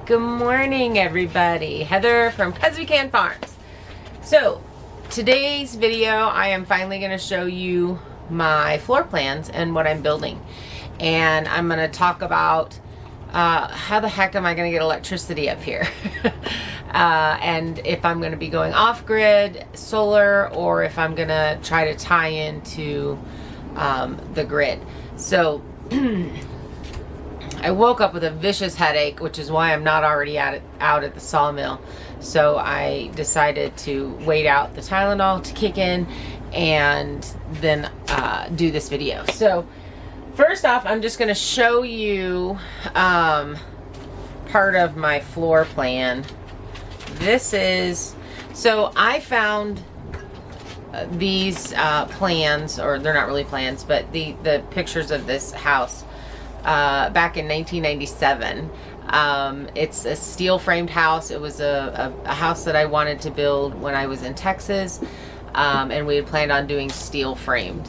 Good morning, everybody. Heather from 'Cause We Can Farms. So today's video, I am finally going to show you my floor plans and what I'm building, and I'm going to talk about how the heck am I going to get electricity up here, and if I'm going to be going off-grid solar or if I'm going to try to tie into the grid. So I woke up with a vicious headache, which is why I'm not already out at the sawmill. So I decided to wait out the Tylenol to kick in and then do this video. So first off, I'm just going to show you part of my floor plan. This is, so I found these plans, or they're not really plans, but the pictures of this house back in 1997. It's a steel framed house. It was a house that I wanted to build when I was in Texas, and we had planned on doing steel framed.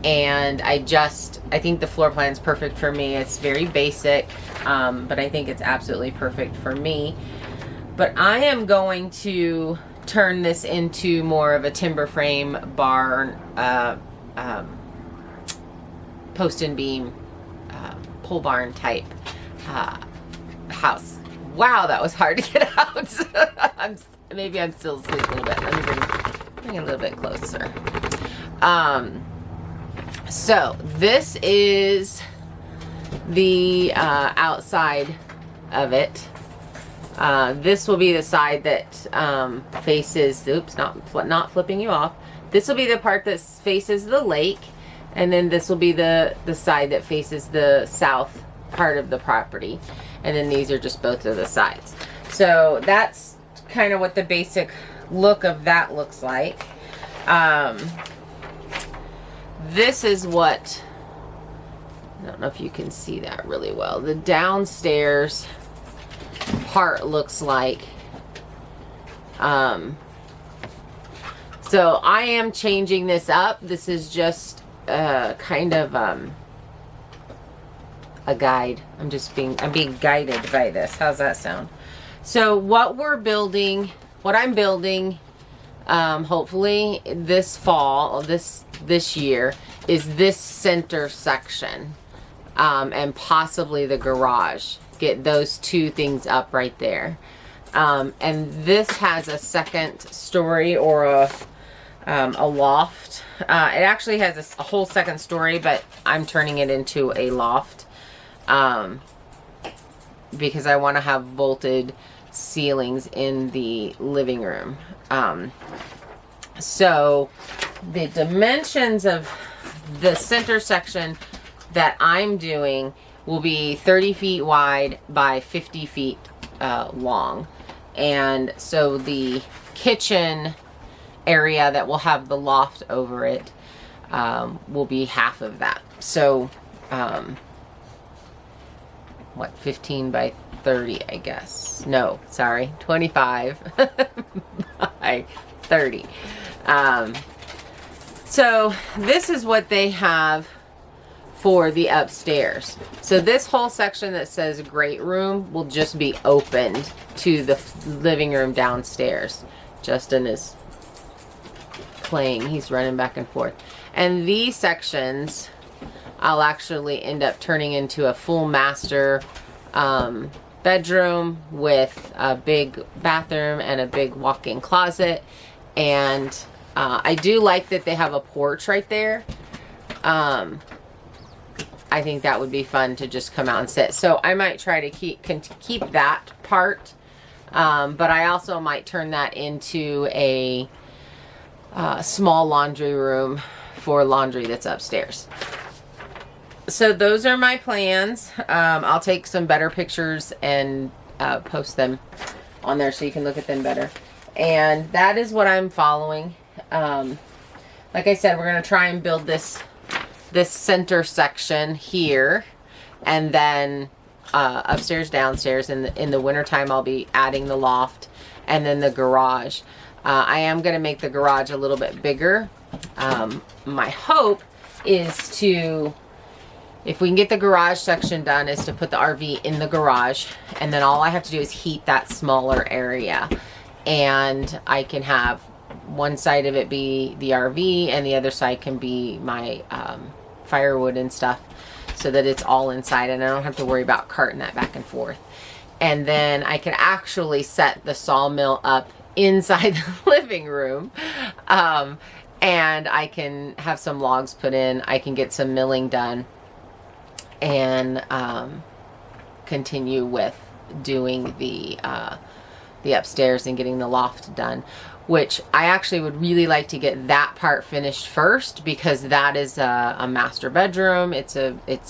And I think the floor plan is perfect for me. It's very basic, but I think it's absolutely perfect for me. But I am going to turn this into more of a timber frame barn, post and beam, pole barn type house. Wow, that was hard to get out. Maybe I'm still asleep a little bit. Let me bring it a little bit closer. So this is the outside of it. This will be the side that faces, oops, not flipping you off. This will be the part that faces the lake, and then this will be the side that faces the south part of the property. And then these are just both of the sides. So that's kind of what the basic look of that looks like. This is what, I don't know if you can see that really well, the downstairs part looks like. So I am changing this up. This is just kind of a guide. I'm being guided by this. How's that sound? So what I'm building, hopefully this fall, this year, is this center section, and possibly the garage. Get those two things up right there. And this has a second story, or a loft. It actually has a whole second story, but I'm turning it into a loft because I want to have vaulted ceilings in the living room. So the dimensions of the center section that I'm doing will be 30 feet wide by 50 feet long. And so the kitchen area that will have the loft over it will be half of that. So what, 15 by 30, I guess. No, sorry, 25 by 30. So this is what they have for the upstairs. So this whole section that says great room will just be opened to the living room downstairs. Justin is playing. He's running back and forth. And these sections I'll actually end up turning into a full master bedroom with a big bathroom and a big walk-in closet. And I do like that they have a porch right there. I think that would be fun to just come out and sit. So I might try to keep that part, but I also might turn that into a small laundry room for laundry that's upstairs. So those are my plans. I'll take some better pictures and post them on there so you can look at them better. And that is what I'm following. Like I said, we're going to try and build this center section here, and then upstairs, downstairs. In the wintertime, I'll be adding the loft and then the garage. I am going to make the garage a little bit bigger. My hope is to if we can get the garage section done, is to put the RV in the garage, and then all I have to do is heat that smaller area, and I can have one side of it be the RV and the other side can be my firewood and stuff, so that it's all inside and I don't have to worry about carting that back and forth. And then I can actually set the sawmill up inside the living room, and I can have some logs put in. I can get some milling done and continue with doing the upstairs and getting the loft done, which I actually would really like to get that part finished first, because that is a master bedroom. It's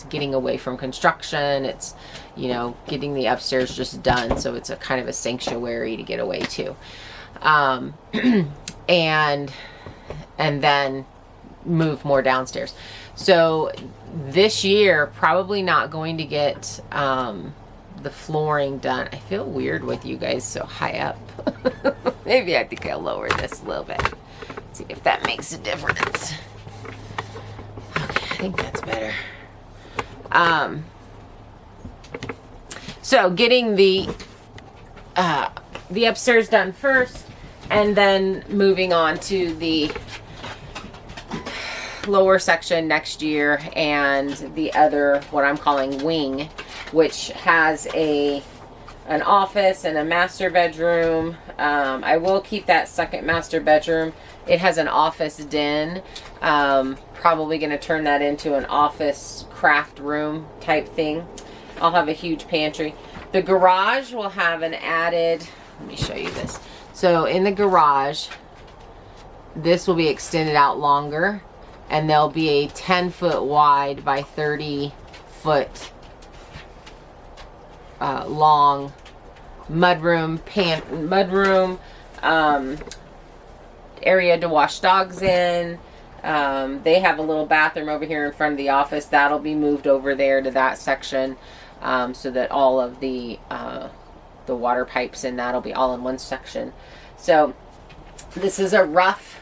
getting away from construction. It's, you know, getting the upstairs just done, so it's a kind of a sanctuary to get away to, and then move more downstairs. So this year, probably not going to get the flooring done. I feel weird with you guys so high up. Maybe I think I'll lower this a little bit. See if that makes a difference. Okay, I think that's better. So getting the upstairs done first, and then moving on to the lower section next year, and the other, what I'm calling wing, which has an office and a master bedroom. I will keep that second master bedroom. It has an office den. Probably going to turn that into an office craft room type thing. I'll have a huge pantry. The garage will have an added, let me show you this. So in the garage, this will be extended out longer, and there'll be a 10-foot wide by 30-foot long mudroom, area to wash dogs in. They have a little bathroom over here in front of the office. That'll be moved over there to that section, so that all of the water pipes and that'll be all in one section. So this is a rough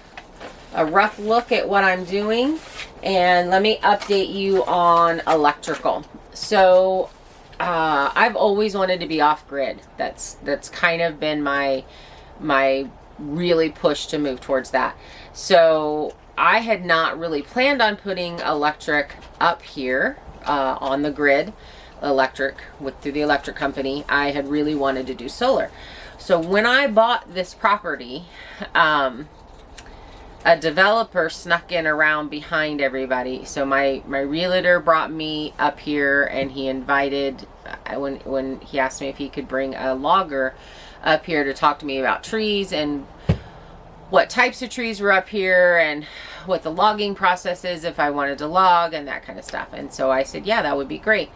look at what I'm doing, and let me update you on electrical. So I've always wanted to be off grid. That's kind of been my really push to move towards that. So I had not really planned on putting electric up here on the grid, through the electric company. I had really wanted to do solar. So when I bought this property, a developer snuck in around behind everybody. So my realtor brought me up here, and he invited, when he asked me if he could bring a logger up here to talk to me about trees and what types of trees were up here and what the logging process is if I wanted to log and that kind of stuff. And so I said, yeah, that would be great.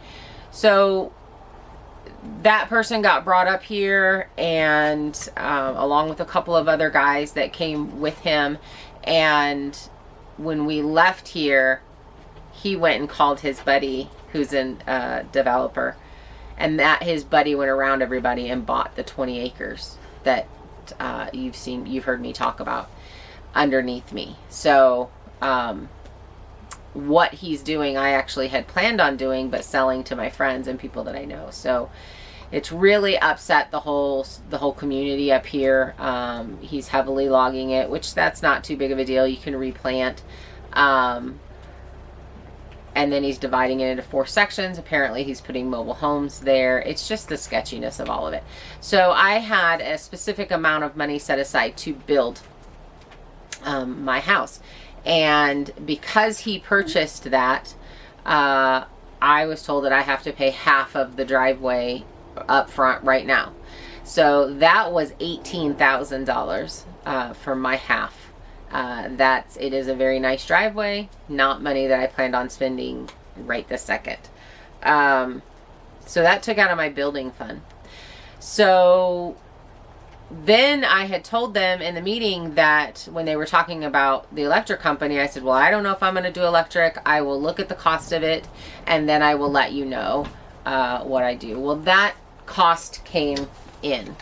So that person got brought up here, and along with a couple of other guys that came with him. And when we left here, he went and called his buddy, who's a developer, and that his buddy went around everybody and bought the 20 acres that you've heard me talk about underneath me. So what he's doing, I actually had planned on doing, but selling to my friends and people that I know. So it's really upset the whole community up here. He's heavily logging it, which that's not too big of a deal. You can replant. And then he's dividing it into 4 sections. Apparently he's putting mobile homes there. It's just the sketchiness of all of it. So I had a specific amount of money set aside to build my house. And because he purchased that, I was told that I have to pay half of the driveway up front right now. So that was $18,000 for my half. It is a very nice driveway, not money that I planned on spending right this second. So that took out of my building fund. So then I had told them in the meeting that when they were talking about the electric company, I said, well, I don't know if I'm going to do electric. I will look at the cost of it, and then I will let you know what I do. Well, that cost came in.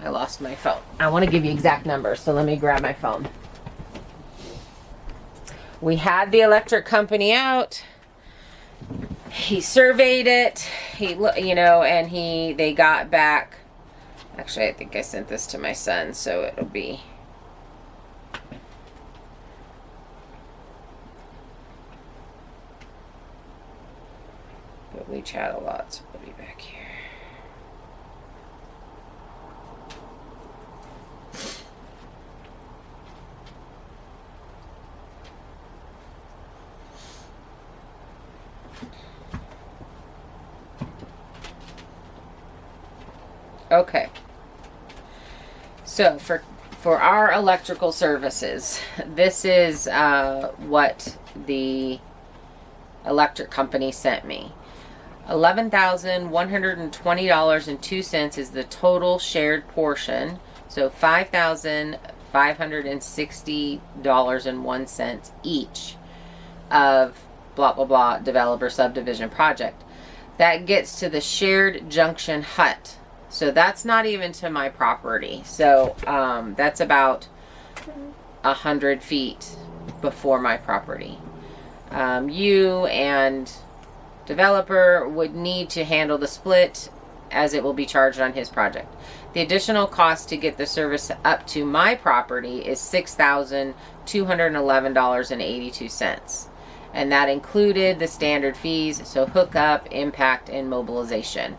I lost my phone. I want to give you exact numbers, so let me grab my phone. We had the electric company out. he surveyed it. He, you know, and they got back. Actually, I think I sent this to my son, so it'll be. But we chat a lot, so we'll be back here. Okay. So for our electrical services, this is what the electric company sent me. $11,120.02 is the total shared portion. So $5,560.01 each of blah blah blah developer subdivision project. That gets to the shared junction hut. So that's not even to my property. So that's about 100 feet before my property. You and developer would need to handle the split as it will be charged on his project. The additional cost to get the service up to my property is $6,211.82. And that included the standard fees, so hookup, impact, and mobilization.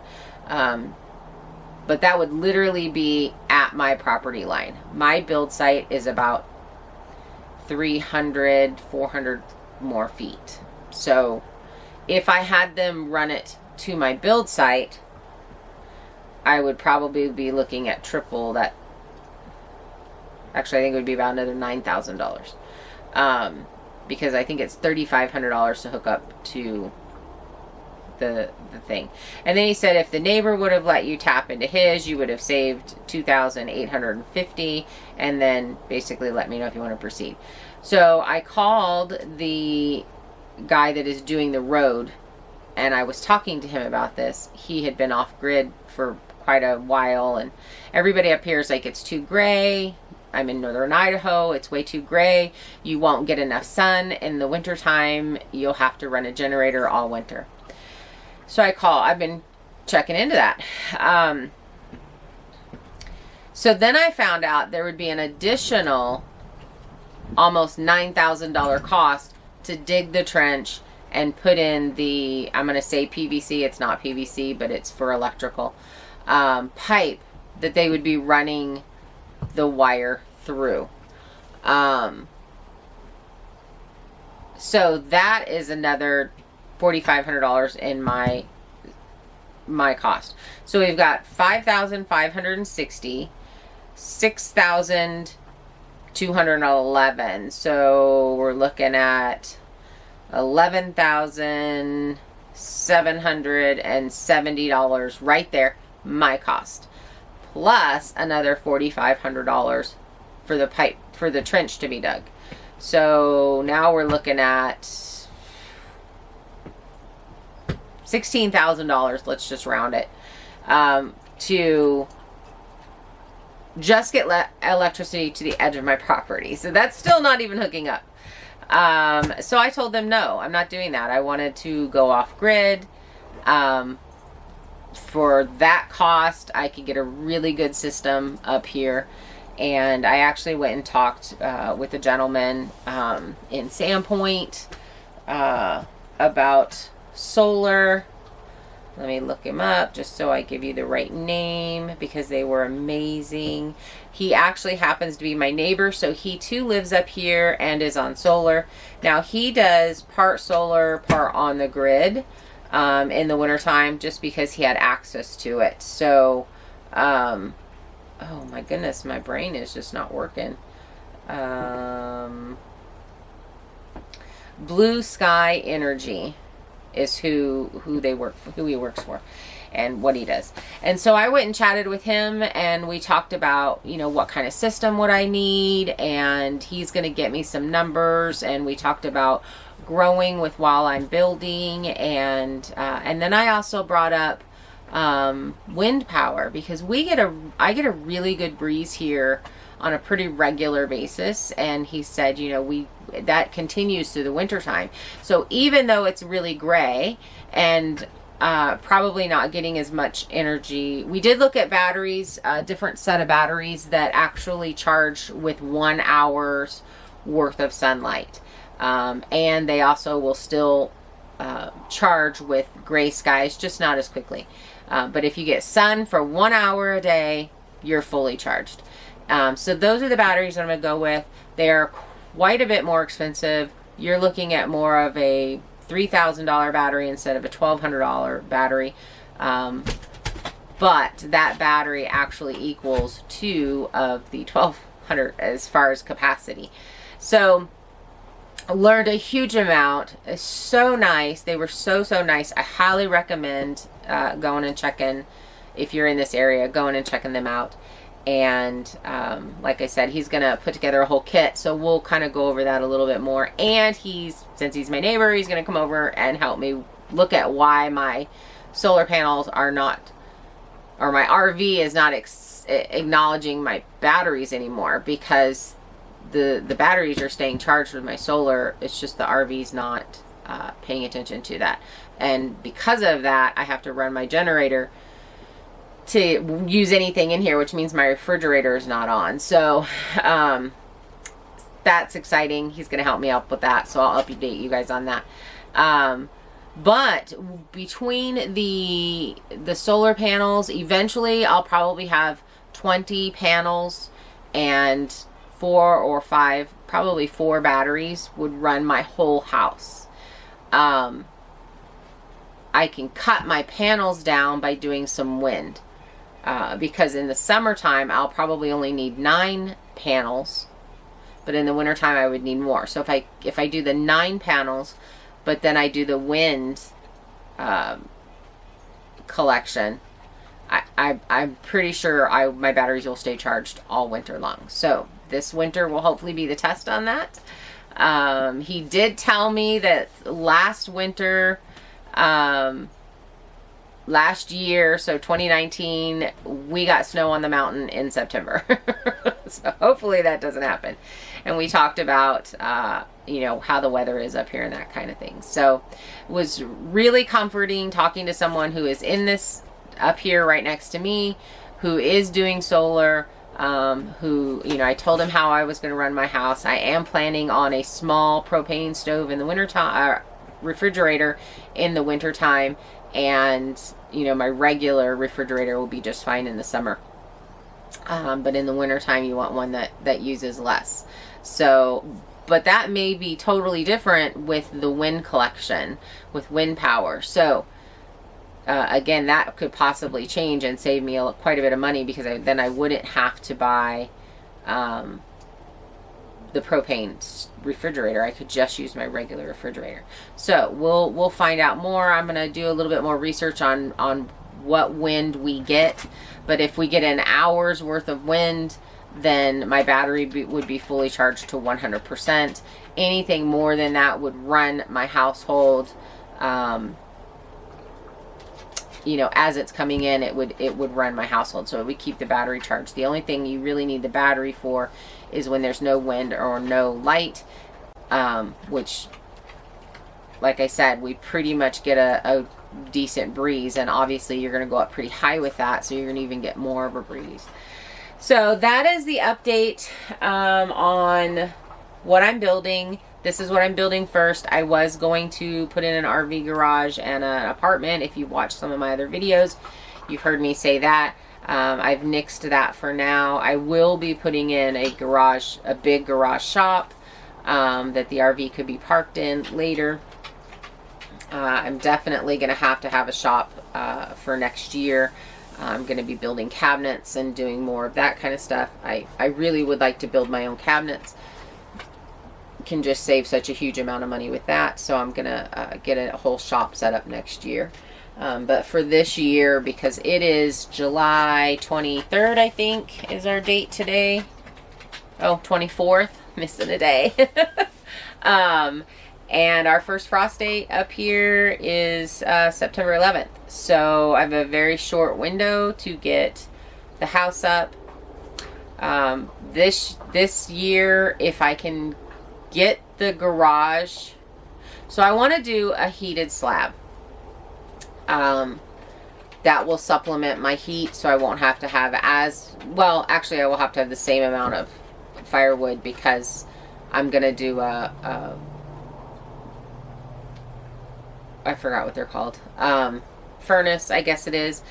But that would literally be at my property line. My build site is about 300, 400 more feet. So if I had them run it to my build site, I would probably be looking at triple that. Actually, I think it would be about another $9,000. Because I think it's $3,500 to hook up to the thing. And then he said if the neighbor would have let you tap into his, you would have saved $2,850, and then basically let me know if you want to proceed. So I called the guy that is doing the road, and I was talking to him about this. He had been off grid for quite a while, and everybody up here is like, it's too gray. I'm in northern Idaho. It's way too gray. You won't get enough sun in the wintertime. You'll have to run a generator all winter. So I've been checking into that. So then I found out there would be an additional almost $9,000 cost to dig the trench and put in the, I'm going to say PVC. It's not PVC, but it's for electrical pipe that they would be running the wire through. So that is another $4,500 in my cost. So we've got 5,560, 6,211. So we're looking at $11,770 right there, my cost, plus another $4,500 for the pipe, for the trench to be dug. So now we're looking at $16,000, let's just round it, to just get electricity to the edge of my property. So that's still not even hooking up. So I told them, no, I'm not doing that. I wanted to go off grid. For that cost, I could get a really good system up here. And I actually went and talked with a gentleman in Sandpoint about solar. Let me look him up just so I give you the right name, because they were amazing. He actually happens to be my neighbor, so he too lives up here and is on solar. Now he does part solar, part on the grid in the wintertime, just because he had access to it. So oh my goodness, my brain is just not working. Blue Sky Energy is who he works for and what he does. And so I went and chatted with him, and we talked about, you know, what kind of system would I need, and he's going to get me some numbers, and we talked about growing with while I'm building, and then I also brought up wind power, because I get a really good breeze here on a pretty regular basis. And he said, you know, that continues through the winter time. So even though it's really gray and probably not getting as much energy, we did look at batteries, a different set of batteries that actually charge with 1 hour's worth of sunlight. And they also will still charge with gray skies, just not as quickly. But if you get sun for 1 hour a day, you're fully charged. So those are the batteries I'm going to go with. They're quite a bit more expensive. You're looking at more of a $3,000 battery instead of a $1,200 battery. But that battery actually equals 2 of the 1,200 as far as capacity. So learned a huge amount. It's so nice. They were so nice. I highly recommend going and checking, if you're in this area, going and checking them out. And like I said, he's gonna put together a whole kit, so we'll kind of go over that a little bit more. And since he's my neighbor, he's gonna come over and help me look at why my solar panels are not, or my RV is not acknowledging my batteries anymore, because the batteries are staying charged with my solar. It's just the RV's not paying attention to that. And because of that, I have to run my generator to use anything in here, which means my refrigerator is not on. So that's exciting. He's going to help me out with that, so I'll update you guys on that. But between the solar panels, eventually I'll probably have 20 panels, and 4 or 5, probably 4 batteries would run my whole house. I can cut my panels down by doing some wind. Because in the summertime, I'll probably only need 9 panels, but in the wintertime, I would need more. So if I do the 9 panels, but then I do the wind collection, I'm pretty sure my batteries will stay charged all winter long. So this winter will hopefully be the test on that. He did tell me that last winter, last year, so 2019, we got snow on the mountain in September. So hopefully that doesn't happen. And we talked about, you know, how the weather is up here and that kind of thing. So it was really comforting talking to someone who is in this up here right next to me, who is doing solar, who, you know, I told him how I was going to run my house. I am planning on a small propane stove in the wintertime, refrigerator in the wintertime. And, you know, my regular refrigerator will be just fine in the summer. But in the wintertime, you want one that uses less. So, but that may be totally different with the wind collection, with wind power. So, again, that could possibly change and save me quite a bit of money, because then I wouldn't have to buy the propane refrigerator. I could just use my regular refrigerator. So we'll find out more. I'm gonna do a little bit more research on what wind we get. But if we get an hour's worth of wind, then my battery would be fully charged to 100%. Anything more than that would run my household. You know, as it's coming in, it would run my household, so it would keep the battery charged. The only thing you really need the battery for is when there's no wind or no light, which, like I said, we pretty much get a decent breeze, and obviously you're going to go up pretty high with that, so you're going to even get more of a breeze. So that is the update on what I'm building. This is what I'm building first. I was going to put in an RV garage and an apartment. If you've watched some of my other videos, you've heard me say that. I've nixed that for now. I will be putting in a garage, a big garage shop that the RV could be parked in later. I'm definitely going to have a shop for next year. I'm going to be building cabinets and doing more of that kind of stuff. I really would like to build my own cabinets. Can just save such a huge amount of money with that, so I'm gonna get a whole shop set up next year. But for this year, because it is July 23rd, I think is our date today. Oh, 24th, missing a day. And our first frost date up here is September 11th. So I have a very short window to get the house up. This year, if I can get the garage, so I want to do a heated slab. That will supplement my heat, so I won't have to have as well. Actually, I will have to have the same amount of firewood because I'm gonna do I forgot what they're called. Furnace, I guess it is.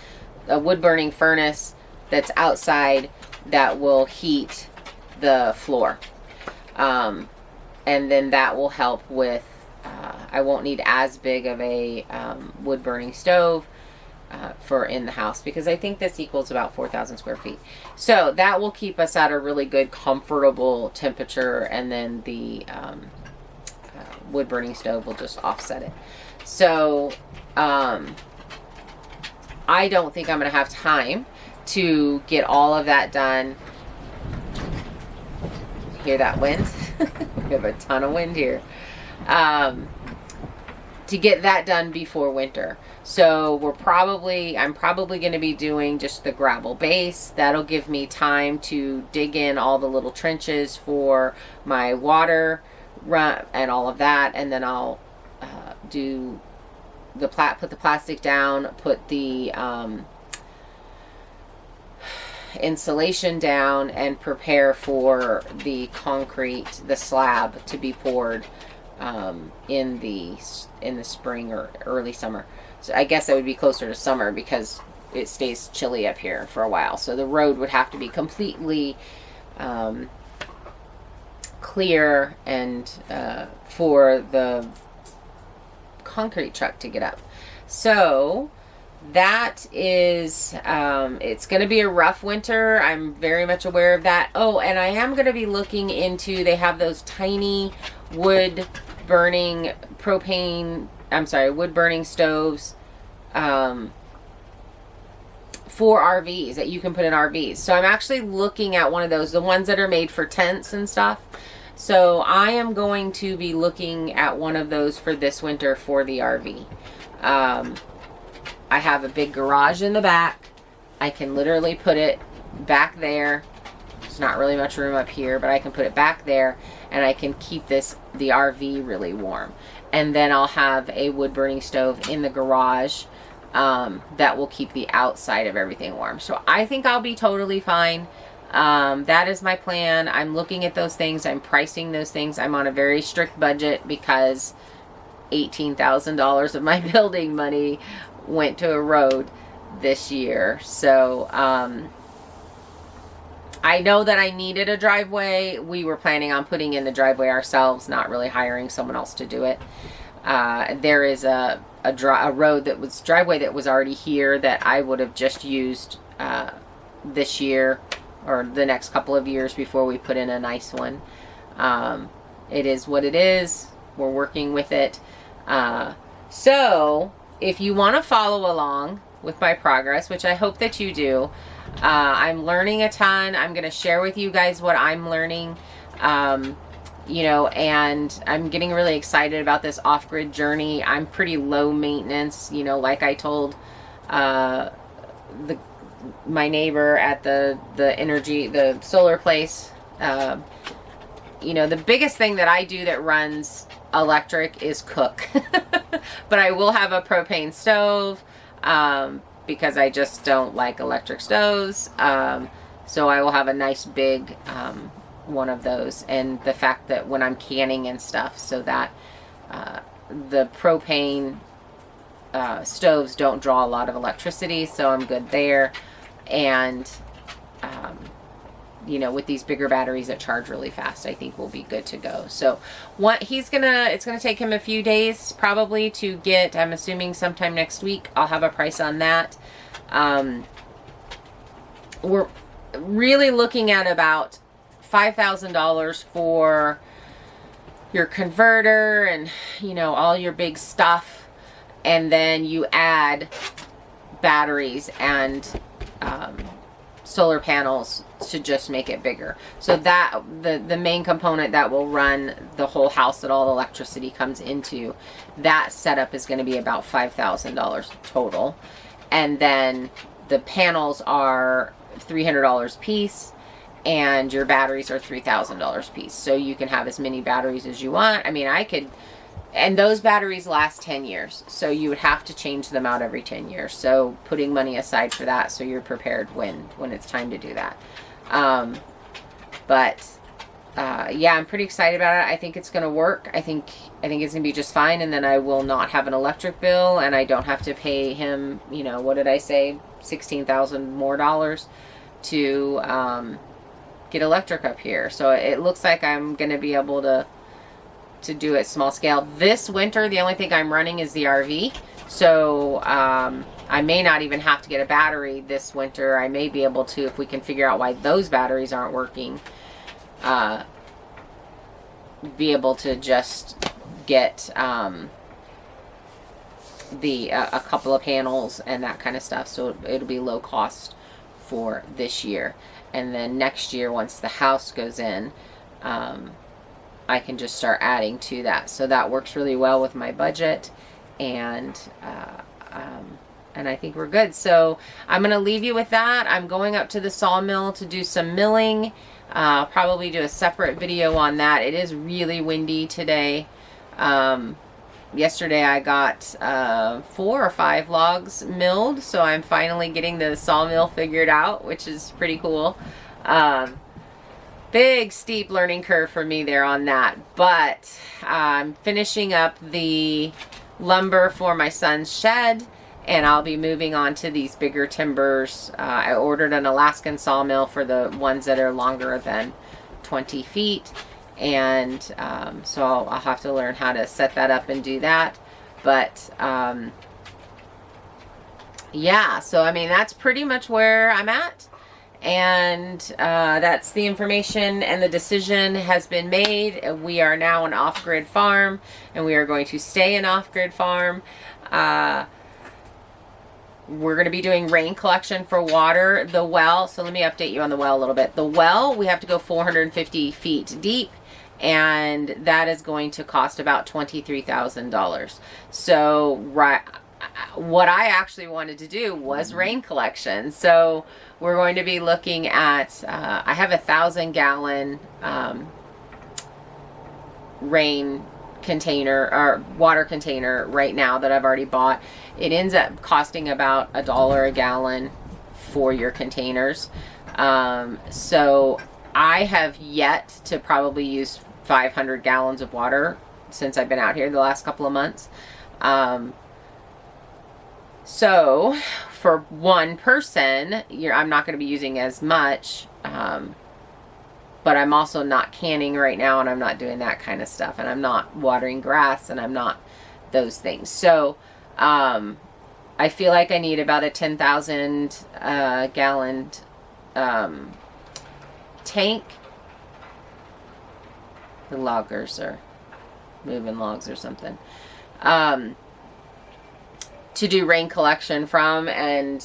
A wood burning furnace that's outside that will heat the floor. And then that will help with, I won't need as big of a wood burning stove for in the house, because I think this equals about 4,000 square feet. So that will keep us at a really good, comfortable temperature, and then the wood burning stove will just offset it. So, I don't think I'm going to have time to get all of that done. Hear that wind? We have a ton of wind here. To get that done before winter. So I'm probably going to be doing just the gravel base. That'll give me time to dig in all the little trenches for my water run and all of that. And then I'll do put the plastic down, put the insulation down, and prepare for the concrete, the slab, to be poured in the spring or early summer. So I guess that would be closer to summer because it stays chilly up here for a while. So the road would have to be completely clear and for the concrete truck to get up. So that is it's going to be a rough winter. I'm very much aware of that. Oh, and I am going to be looking into, they have those tiny wood burning wood burning stoves for RVs that you can put in RVs. So I'm actually looking at one of those, the ones that are made for tents and stuff. So I am going to be looking at one of those for this winter for the RV. I have a big garage in the back. I can literally put it back there. There's not really much room up here, but I can put it back there, and I can keep the RV really warm. And then I'll have a wood burning stove in the garage that will keep the outside of everything warm. So I think I'll be totally fine. That is my plan. I'm looking at those things. I'm pricing those things. I'm on a very strict budget because $18,000 of my building money went to a road this year. So I know that I needed a driveway. We were planning on putting in the driveway ourselves, not really hiring someone else to do it. There is a driveway that was already here that I would have just used this year or the next couple of years before we put in a nice one. It is what it is. We're working with it. So if you want to follow along with my progress, which I hope that you do, I'm learning a ton. I'm going to share with you guys what I'm learning, and I'm getting really excited about this off-grid journey. I'm pretty low maintenance, like I told my neighbor at the solar place. The biggest thing that I do that runs electric is cook. But I will have a propane stove because I just don't like electric stoves. So I will have a nice big one of those. And the fact that when I'm canning and stuff, so that the propane stoves don't draw a lot of electricity, so I'm good there. And with these bigger batteries that charge really fast, I think we'll be good to go. So it's gonna take him a few days probably to get, I'm assuming sometime next week, I'll have a price on that. We're really looking at about $5,000 for your converter and, all your big stuff. And then you add batteries and solar panels to just make it bigger. So that the main component that will run the whole house that all the electricity comes into, that setup is going to be about $5,000 total. And then the panels are $300 a piece, and your batteries are $3,000 a piece. So you can have as many batteries as you want. I mean, and those batteries last 10 years. So you would have to change them out every 10 years. So putting money aside for that so you're prepared when it's time to do that. Yeah, I'm pretty excited about it. I think it's going to work. I think it's going to be just fine. And then I will not have an electric bill, and I don't have to pay him, you know, what did I say? $16,000 more to get electric up here. So it looks like I'm going to be able to do it small scale. This winter, the only thing I'm running is the RV. So I may not even have to get a battery this winter. I may be able to, if we can figure out why those batteries aren't working, be able to just get a couple of panels and that kind of stuff. So it'll be low cost for this year. And then next year, once the house goes in, I can just start adding to that. So that works really well with my budget, and I think we're good. So I'm going to leave you with that. I'm going up to the sawmill to do some milling. Probably do a separate video on that. It is really windy today. Yesterday I got 4 or 5 logs milled, so I'm finally getting the sawmill figured out, which is pretty cool. Big steep learning curve for me there on that, but I'm finishing up the lumber for my son's shed, and I'll be moving on to these bigger timbers. I ordered an Alaskan sawmill for the ones that are longer than 20 feet, and so I'll have to learn how to set that up and do that. But yeah, so I mean, that's pretty much where I'm at. And that's the information, and the decision has been made. We are now an off-grid farm, and we are going to stay an off-grid farm. We're going to be doing rain collection for water. The well, so let me update you on the well a little bit. The well, we have to go 450 feet deep, and that is going to cost about $23,000. So what I actually wanted to do was rain collection. So we're going to be looking at, I have a 1,000-gallon rain container or water container right now that I've already bought. It ends up costing about $1 a gallon for your containers. So I have yet to probably use 500 gallons of water since I've been out here the last couple of months. So for one person, I'm not going to be using as much, but I'm also not canning right now, and I'm not doing that kind of stuff, and I'm not watering grass, and I'm not those things. So I feel like I need about a 10,000 gallon tank. The loggers are moving logs or something. To do rain collection from, and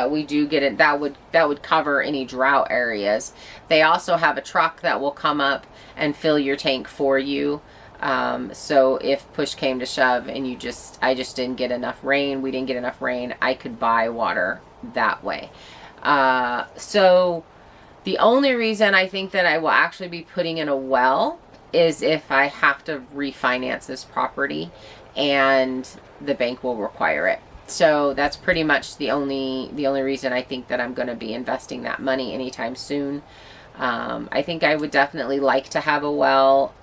we do get it. That would cover any drought areas. They also have a truck that will come up and fill your tank for you. So if push came to shove and I just didn't get enough rain, we didn't get enough rain, I could buy water that way. So the only reason I think that I will actually be putting in a well is if I have to refinance this property and the bank will require it. So that's pretty much the only reason I think that I'm going to be investing that money anytime soon. I think I would definitely like to have a well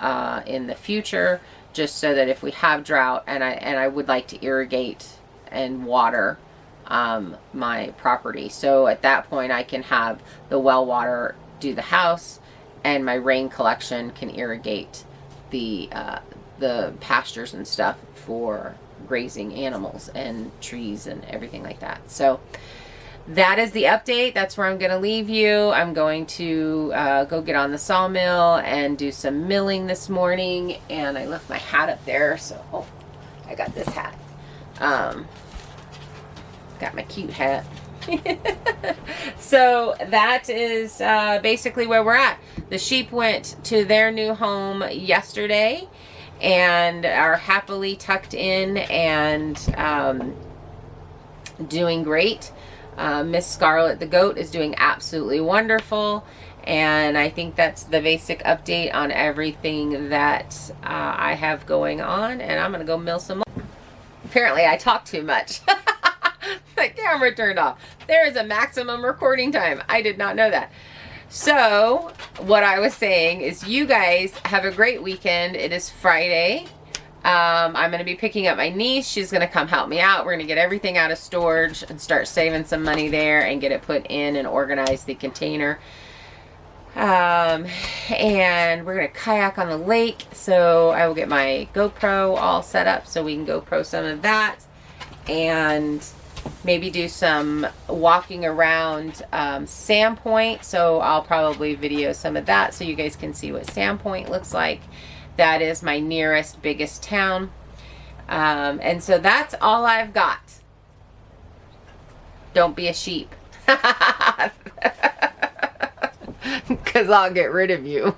in the future, just so that if we have drought, and I would like to irrigate and water my property. So at that point I can have the well water do the house, and my rain collection can irrigate the pastures and stuff for grazing animals and trees and everything like that. So that is the update. That's where I'm going to leave you. I'm going to go get on the sawmill and do some milling this morning. And I left my hat up there, so I got this hat. Got my cute hat. So that is basically where we're at. The sheep went to their new home yesterday and are happily tucked in and doing great. Miss Scarlet the goat is doing absolutely wonderful, and I think that's the basic update on everything that I have going on. And I'm gonna go mill some more. Apparently I talk too much. The camera turned off. There is a maximum recording time. I did not know that. So what I was saying is, you guys have a great weekend. It is Friday. I'm going to be picking up my niece. She's going to come help me out. We're going to get everything out of storage and start saving some money there and get it put in and organize the container. And we're going to kayak on the lake. So I will get my GoPro all set up so we can GoPro some of that. And maybe do some walking around Sandpoint. So I'll probably video some of that so you guys can see what Sandpoint looks like. That is my nearest, biggest town. And so that's all I've got. Don't be a sheep. Because I'll get rid of you.